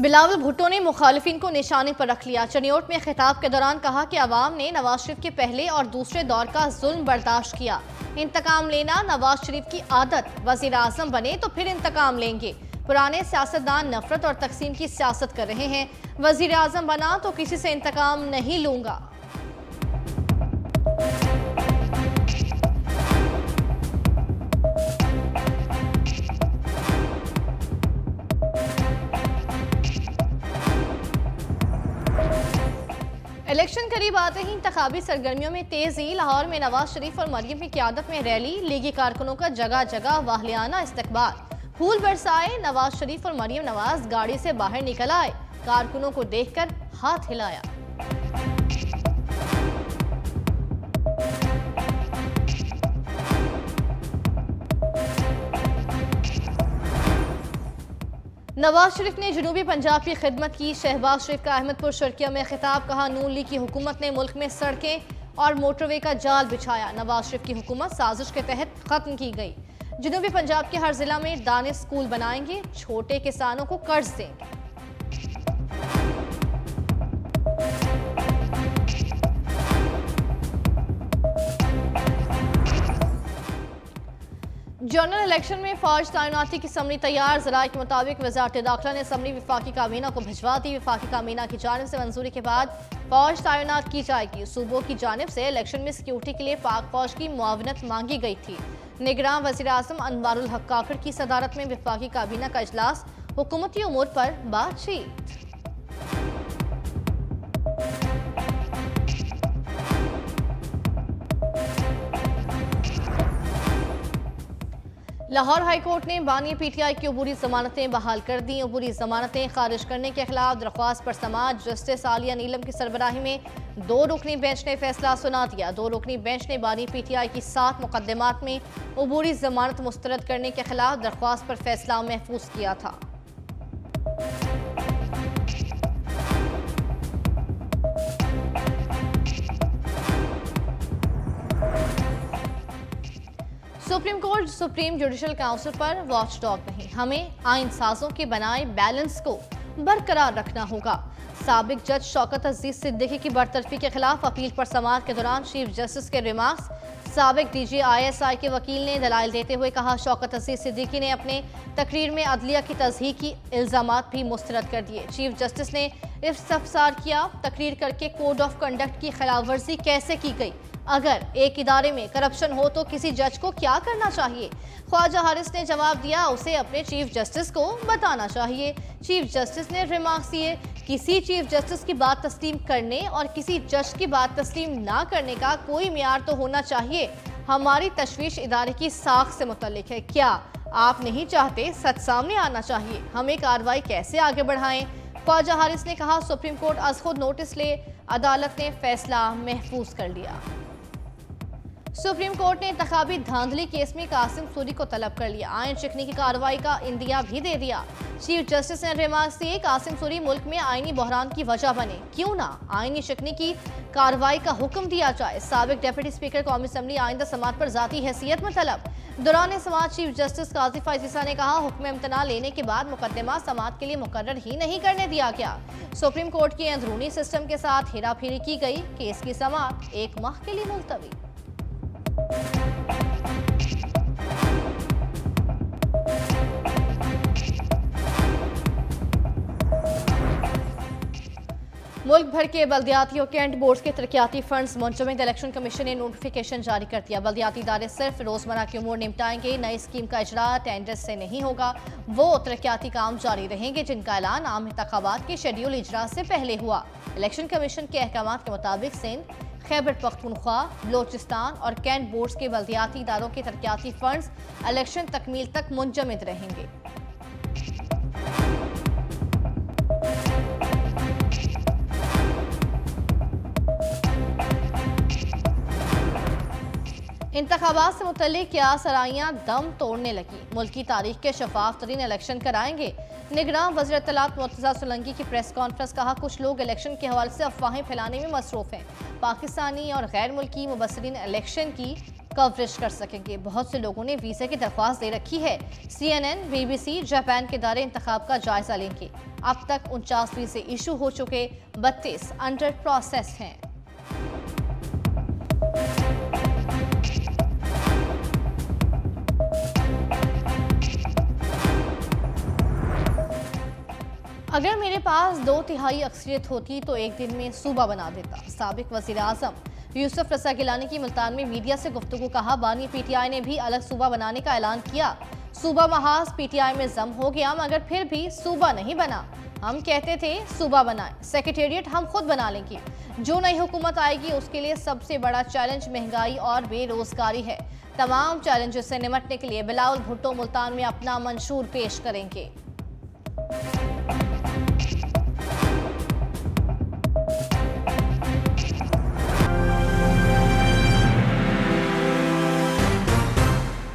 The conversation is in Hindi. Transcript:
बिलावल भुट्टो ने मुखालिफिन को निशाने पर रख लिया। चनियोट में खिताब के दौरान कहा कि अवाम ने नवाज शरीफ के पहले और दूसरे दौर का जुल्म बर्दाश्त किया। इंतकाम लेना नवाज शरीफ की आदत, वजीर आजम बने तो फिर इंतकाम लेंगे। पुराने सियासतदान नफरत और तकसीम की सियासत कर रहे हैं। वजीर आजम बना तो किसी से इंतकाम नहीं लूंगा। इलेक्शन करीब आते ही इंतखाबी सरगर्मियों में तेजी। लाहौर में नवाज शरीफ और मरियम की क़यादत में रैली, लीगी कारकुनों का जगह जगह वाहियाना इस्तकबाल। फूल बरसाए। नवाज शरीफ और मरियम नवाज गाड़ी से बाहर निकल आए, कारकुनों को देखकर हाथ हिलाया। नवाज शरीफ ने जनूबी पंजाब की खिदमत की। शहबाज शरीफ का अहमदपुर शर्किया में खिताब, कहा नून लीग की हुकूमत ने मुल्क में सड़कें और मोटरवे का जाल बिछाया। नवाज शरीफ की हुकूमत साजिश के तहत खत्म की गई। जनूबी पंजाब के हर जिला में दानिश स्कूल बनाएंगे, छोटे किसानों को कर्ज देंगे। जनरल इलेक्शन में फौज तैनाती की समरी तैयार। ज़राए के मुताबिक वज़ारत दाखिला ने समरी वफाकी काबीना को भिजवा दी। वफाकी काबीना की जानिब से मंजूरी के बाद फौज तैनात की जाएगी। सूबों की जानिब से इलेक्शन में सिक्योरिटी के लिए पाक फौज की मुआवनत मांगी गई थी। निगरान वज़ीर आज़म अनवारुल हक काकड़ की सदारत में वफाकी काबीना का इजलास, हुकूमती उमूर पर बातचीत। लाहौर हाई कोर्ट ने बानी पीटीआई की अबूरी जमानतें बहाल कर दी। अबूरी जमानतें खारिज करने के खिलाफ दरख्वास्त पर समाअत जस्टिस आलिया नीलम की सरबराही में 2 रुकनी बेंच ने फैसला सुना दिया। 2 रुकनी बेंच ने बानी पीटीआई की 7 मुकदमात में अबूरी जमानत मुस्तरद करने के खिलाफ दरख्वास्त पर फैसला महफूज किया था। Supreme court supreme judicial council पर वॉचडॉग नहीं, हमें आइन साजों के बनाए बैलेंस को बरकरार रखना होगा। साबिक जज शौकत अजीज सिद्दीकी की बरतरफी के खिलाफ अपील पर समाअत के दौरान चीफ जस्टिस के रिमार्क्स। साबिक डीजी ISI के वकील ने दलाइल देते हुए कहा, शौकत अजीज सिद्दीकी ने अपने तकरीर में अदलिया की तज़हीक की इल्ज़ामात भी मुस्तरद कर दिए। चीफ जस्टिस ने इस्तफसार किया, तकरीर करके कोड ऑफ कंडक्ट की खिलाफ वर्जी कैसे की गई? अगर एक इदारे में करप्शन हो तो किसी जज को क्या करना चाहिए? ख्वाजा हारिस ने जवाब दिया, उसे अपने चीफ जस्टिस को बताना चाहिए। चीफ जस्टिस ने रिमार्क्स दिए, किसी चीफ जस्टिस की बात तस्लीम करने और किसी जज की बात तस्लीम ना करने का कोई मियार तो होना चाहिए। हमारी तशवीश इदारे की साख से मुतल्लिक है। क्या आप नहीं चाहते सच सामने आना चाहिए? हमें कार्रवाई कैसे आगे बढ़ाएं? ख्वाजा हारिस ने कहा, सुप्रीम कोर्ट अज खुद नोटिस ले, अदालत ने फैसला महफूज कर लिया। सुप्रीम कोर्ट ने इंतखाबी धांधली केस में कासिम सूरी को तलब कर लिया। आइन शिकनी की कार्रवाई का इंदिया भी दे दिया। चीफ जस्टिस ने रिमार्क्स दिए, कासिम सूरी मुल्क में आईनी बहरान की वजह बने, क्यों ना आईनी शिकनी की कार्रवाई का हुक्म दिया जाए। साबिक डिप्टी स्पीकर कौमी असम्बली आइंदा समाअत पर जाती हैसियत में तलब। दौरान समाअत चीफ जस्टिस काजी फायजीसा ने कहा, हुक्म इम्तना लेने के बाद मुकदमा समाअत के लिए मुकर्रर ही नहीं करने दिया गया। सुप्रीम कोर्ट के अंदरूनी सिस्टम के साथ हेराफेरी की गई। केस की समाअत 1 माह के लिए मुलतवी। मुल्क भर के बल्दियाती और कैंट बोर्ड के तरक्याती फंड्स मुंजमद। इलेक्शन कमीशन ने नोटिफिकेशन जारी कर दिया। बल्दियाती इदारे सिर्फ रोजमर्रा के उमूर निपटाएंगे। नई स्कीम का इजरा टेंडर से नहीं होगा। वो तरक्याती काम जारी रहेंगे जिनका ऐलान आम इंतखाबात के शेड्यूल इजरा से पहले हुआ। इलेक्शन कमीशन के अहकाम के मुताबिक सिंध, खैबर पख्तूनख्वा, बलोचिस्तान और कैंट बोर्ड्स के बल्दियाती इदारों के तरक्याती फंड्स इलेक्शन तकमील तक मुंजमद रहेंगे। इंतखाबात से मुतल्लिक क्या सराइयाँ दम तोड़ने लगी? मुल्क की तारीख के शफाफ तरीन इलेक्शन कराएंगे। निगरान वज़ीर इत्तलात मुर्तज़ा सोलंकी की प्रेस कॉन्फ्रेंस। कहा, कुछ लोग इलेक्शन के हवाले से अफवाहें फैलाने में मसरूफ़ हैं। पाकिस्तानी और गैर मुल्की मुबस्सिरीन इलेक्शन की कवरेज कर सकेंगे। बहुत से लोगों ने वीजा की दरख्वास्त दे रखी है। CNN, BBC जापान के दौरे इंतखाब का जायजा लेंगे। अब तक 49 वीजे इशू हो चुके, 32 अंडर प्रोसेस हैं। अगर मेरे पास 2/3 अक्सरियत होती तो एक दिन में सूबा बना देता। साबिक वज़ीर आज़म यूसुफ रज़ा गिलानी की मुल्तान में मीडिया से गुफ्तगू। कहा, बानी PTI ने भी अलग सूबा बनाने का ऐलान किया। सूबा महाज PTI में जम हो गया, मगर फिर भी सूबा नहीं बना। हम कहते थे सूबा बनाएं, सेक्रेटेरिएट हम खुद बना लेंगे। जो नई हुकूमत आएगी उसके लिए सबसे बड़ा चैलेंज महंगाई और बेरोजगारी है। तमाम चैलेंजेस से निपटने के लिए बिलावल भुट्टो मुल्तान में अपना मंशूर पेश करेंगे।